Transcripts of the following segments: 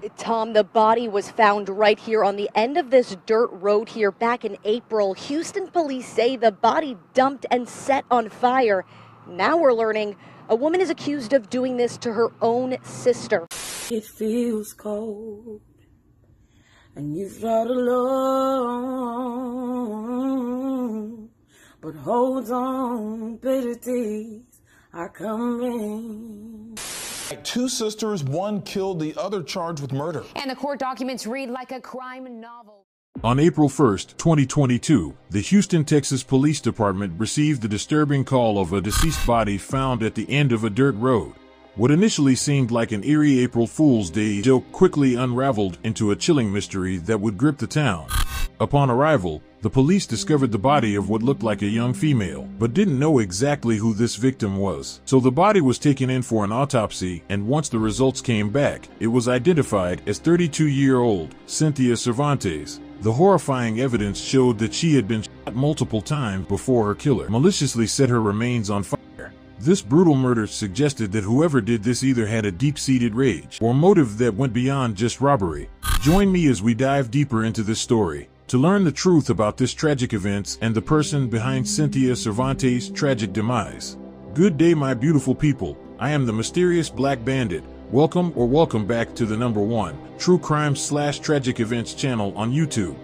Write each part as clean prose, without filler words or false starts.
Tom, the body was found right here on the end of this dirt road here back in April. Houston police say the body dumped and set on fire. Now we're learning a woman is accused of doing this to her own sister. It feels cold and you thought alone, but hold on, better days are coming. Two sisters, one killed, the other charged with murder. And the court documents read like a crime novel. On April 1st, 2022, the Houston, Texas Police Department received the disturbing call of a deceased body found at the end of a dirt road. What initially seemed like an eerie April Fool's Day joke quickly unraveled into a chilling mystery that would grip the town. Upon arrival, the police discovered the body of what looked like a young female, but didn't know exactly who this victim was. So the body was taken in for an autopsy, and once the results came back, it was identified as 32-year-old Cynthia Cervantes. The horrifying evidence showed that she had been shot multiple times before her killer maliciously set her remains on fire. This brutal murder suggested that whoever did this either had a deep-seated rage or motive that went beyond just robbery. Join me as we dive deeper into this story to learn the truth about this tragic event and the person behind Cynthia Cervantes' tragic demise. Good day, my beautiful people. I am the mysterious Black Bandit. Welcome back to the #1 true crime/tragic events channel on YouTube.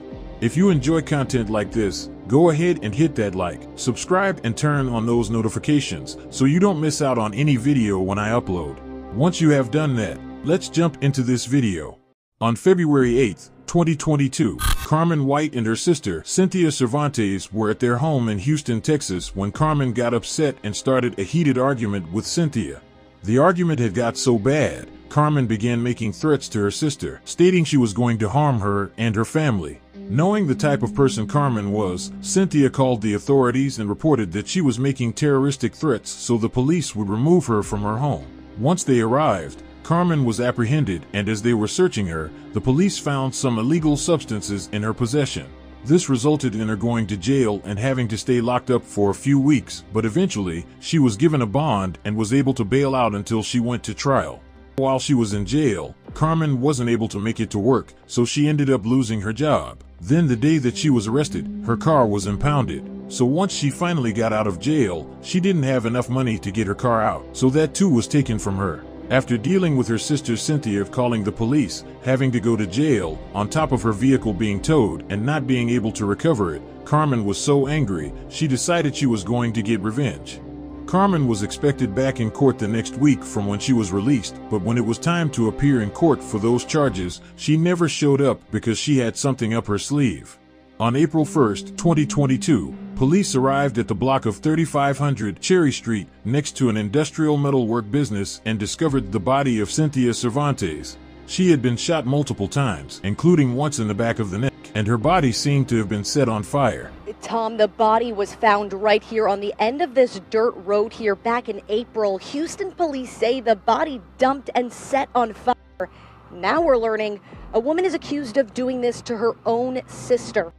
If you enjoy content like this, go ahead and hit that like, subscribe, and turn on those notifications so you don't miss out on any video when I upload. Once you have done that, let's jump into this video. On February 8, 2022, Carmen White and her sister, Cynthia Cervantes, were at their home in Houston, Texas when Carmen got upset and started a heated argument with Cynthia. The argument had got so bad, Carmen began making threats to her sister, stating she was going to harm her and her family. Knowing the type of person Carmen was, Cynthia called the authorities and reported that she was making terroristic threats so the police would remove her from her home. Once they arrived, Carmen was apprehended, and as they were searching her, the police found some illegal substances in her possession. This resulted in her going to jail and having to stay locked up for a few weeks, but eventually, she was given a bond and was able to bail out until she went to trial. While she was in jail, Carmen wasn't able to make it to work, so she ended up losing her job. Then the day that she was arrested, her car was impounded. So once she finally got out of jail, she didn't have enough money to get her car out, so that too was taken from her. After dealing with her sister Cynthia calling the police, having to go to jail, on top of her vehicle being towed and not being able to recover it, Carmen was so angry, she decided she was going to get revenge. Carmen was expected back in court the next week from when she was released, but when it was time to appear in court for those charges, she never showed up because she had something up her sleeve. On April 1st, 2022, police arrived at the block of 3500 Cherry Street next to an industrial metalwork business and discovered the body of Cynthia Cervantes. She had been shot multiple times, including once in the back of the neck, and her body seemed to have been set on fire. Tom, the body was found right here on the end of this dirt road here back in April. Houston police say the body dumped and set on fire. Now we're learning a woman is accused of doing this to her own sister.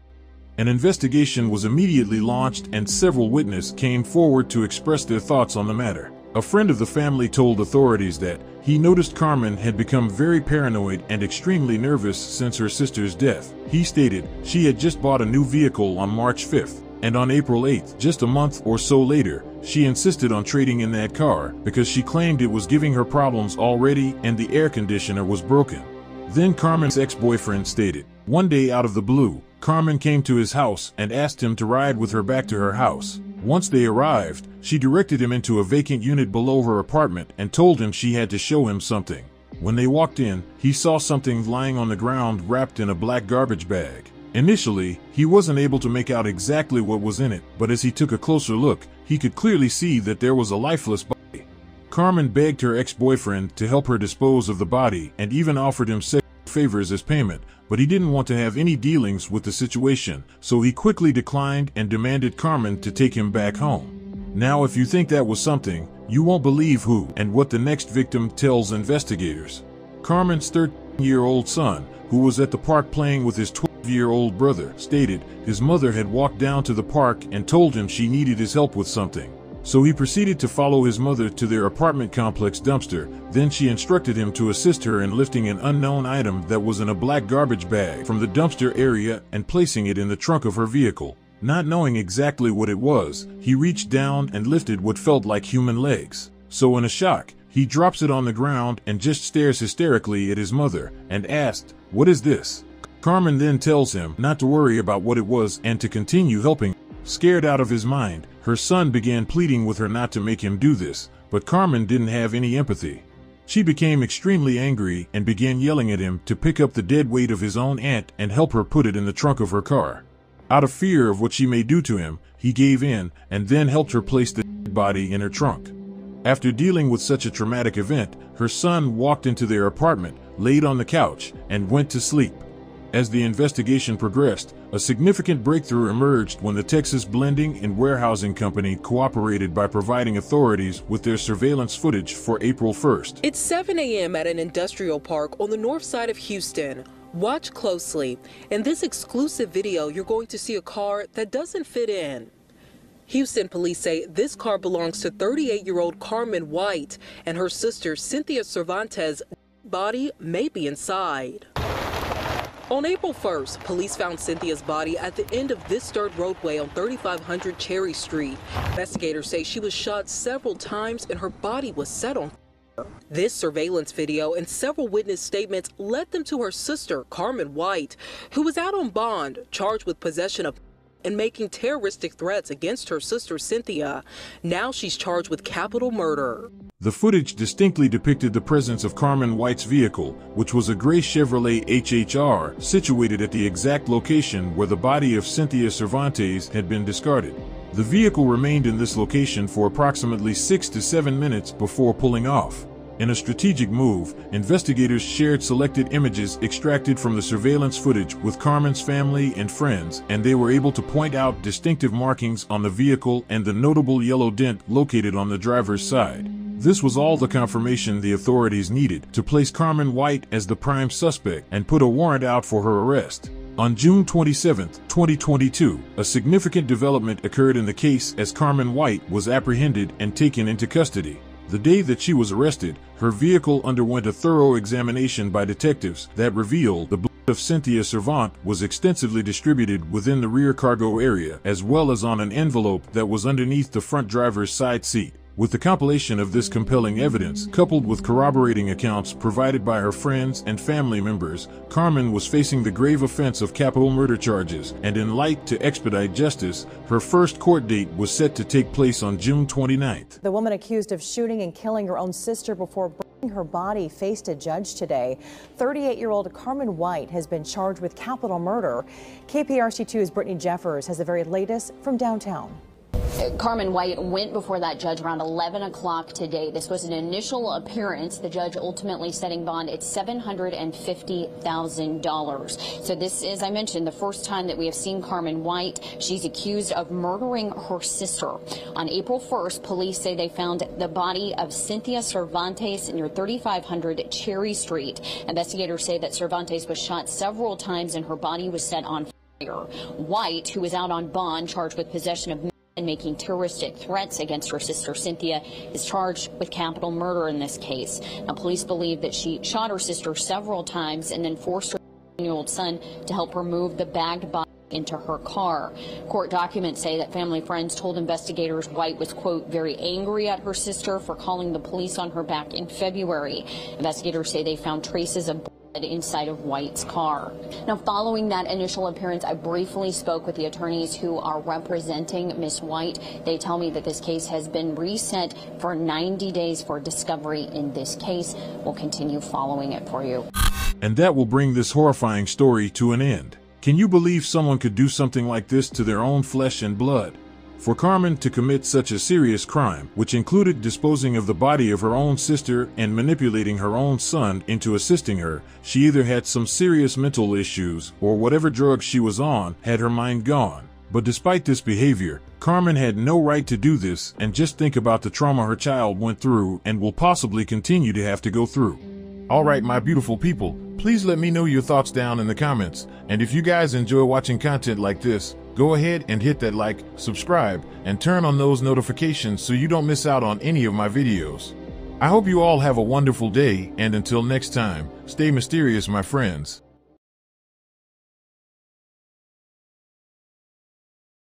An investigation was immediately launched and several witnesses came forward to express their thoughts on the matter. A friend of the family told authorities that he noticed Carmen had become very paranoid and extremely nervous since her sister's death. He stated she had just bought a new vehicle on March 5th, and on April 8th, just a month or so later, she insisted on trading in that car because she claimed it was giving her problems already and the air conditioner was broken. Then Carmen's ex-boyfriend stated, one day out of the blue, Carmen came to his house and asked him to ride with her back to her house. Once they arrived, she directed him into a vacant unit below her apartment and told him she had to show him something. When they walked in, he saw something lying on the ground wrapped in a black garbage bag. Initially, he wasn't able to make out exactly what was in it, but as he took a closer look, he could clearly see that there was a lifeless body. Carmen begged her ex-boyfriend to help her dispose of the body and even offered him several favors as payment, but he didn't want to have any dealings with the situation, so he quickly declined and demanded Carmen to take him back home. Now if you think that was something, you won't believe who and what the next victim tells investigators. Carmen's 13-year-old son, who was at the park playing with his 12-year-old brother, stated his mother had walked down to the park and told him she needed his help with something. So he proceeded to follow his mother to their apartment complex dumpster. Then she instructed him to assist her in lifting an unknown item that was in a black garbage bag from the dumpster area and placing it in the trunk of her vehicle. Not knowing exactly what it was, he reached down and lifted what felt like human legs. So in a shock, he drops it on the ground and just stares hysterically at his mother and asked, "What is this?" Carmen then tells him not to worry about what it was and to continue helping. Scared out of his mind, her son began pleading with her not to make him do this, but Carmen didn't have any empathy. She became extremely angry and began yelling at him to pick up the dead weight of his own aunt and help her put it in the trunk of her car. Out of fear of what she may do to him, he gave in and then helped her place the dead body in her trunk. After dealing with such a traumatic event, her son walked into their apartment, laid on the couch, and went to sleep. As the investigation progressed, a significant breakthrough emerged when the Texas Blending and Warehousing Company cooperated by providing authorities with their surveillance footage for April 1st. It's 7 a.m. at an industrial park on the north side of Houston. Watch closely. In this exclusive video, you're going to see a car that doesn't fit in. Houston police say this car belongs to 38-year-old Carmen White, and her sister Cynthia Cervantes' body may be inside. On April 1st, police found Cynthia's body at the end of this dirt roadway on 3500 Cherry Street. Investigators say she was shot several times and her body was set on fire. This surveillance video and several witness statements led them to her sister, Carmen White, who was out on bond, charged with possession of and making terroristic threats against her sister Cynthia. Now she's charged with capital murder. The footage distinctly depicted the presence of Carmen White's vehicle, which was a gray Chevrolet HHR, situated at the exact location where the body of Cynthia Cervantes had been discarded. The vehicle remained in this location for approximately 6 to 7 minutes before pulling off. In a strategic move, investigators shared selected images extracted from the surveillance footage with Carmen's family and friends, and they were able to point out distinctive markings on the vehicle and the notable yellow dent located on the driver's side. This was all the confirmation the authorities needed to place Carmen White as the prime suspect and put a warrant out for her arrest. On June 27, 2022, a significant development occurred in the case as Carmen White was apprehended and taken into custody. The day that she was arrested, her vehicle underwent a thorough examination by detectives that revealed the blood of Cynthia Cervantes was extensively distributed within the rear cargo area as well as on an envelope that was underneath the front driver's side seat. With the compilation of this compelling evidence, coupled with corroborating accounts provided by her friends and family members, Carmen was facing the grave offense of capital murder charges, and in light to expedite justice, her first court date was set to take place on June 29th. The woman accused of shooting and killing her own sister before burning her body faced a judge today. 38-year-old Carmen White has been charged with capital murder. KPRC2's Brittany Jeffers has the very latest from downtown. Carmen White went before that judge around 11 o'clock today. This was an initial appearance. The judge ultimately setting bond at $750,000. So this is, I mentioned, the first time that we have seen Carmen White. She's accused of murdering her sister. On April 1st, police say they found the body of Cynthia Cervantes near 3500 Cherry Street. Investigators say that Cervantes was shot several times and her body was set on fire. White, who is out on bond, charged with possession of and making terroristic threats against her sister Cynthia, is charged with capital murder in this case. Now, police believe that she shot her sister several times and then forced her 9-year-old son to help her move the bagged body into her car. Court documents say that family friends told investigators White was, quote, very angry at her sister for calling the police on her back in February. Investigators say they found traces of blood inside of White's car. Now, following that initial appearance, I briefly spoke with the attorneys who are representing Miss White. They tell me that this case has been reset for 90 days for discovery in this case. We'll continue following it for you. And that will bring this horrifying story to an end. Can you believe someone could do something like this to their own flesh and blood? For Carmen to commit such a serious crime, which included disposing of the body of her own sister and manipulating her own son into assisting her, she either had some serious mental issues or whatever drugs she was on had her mind gone. But despite this behavior, Carmen had no right to do this, and just think about the trauma her child went through and will possibly continue to have to go through. Alright, my beautiful people, Please let me know your thoughts down in the comments. And if you guys enjoy watching content like this, go ahead and hit that like, subscribe, and turn on those notifications so you don't miss out on any of my videos. I hope you all have a wonderful day, and until next time, stay mysterious, my friends.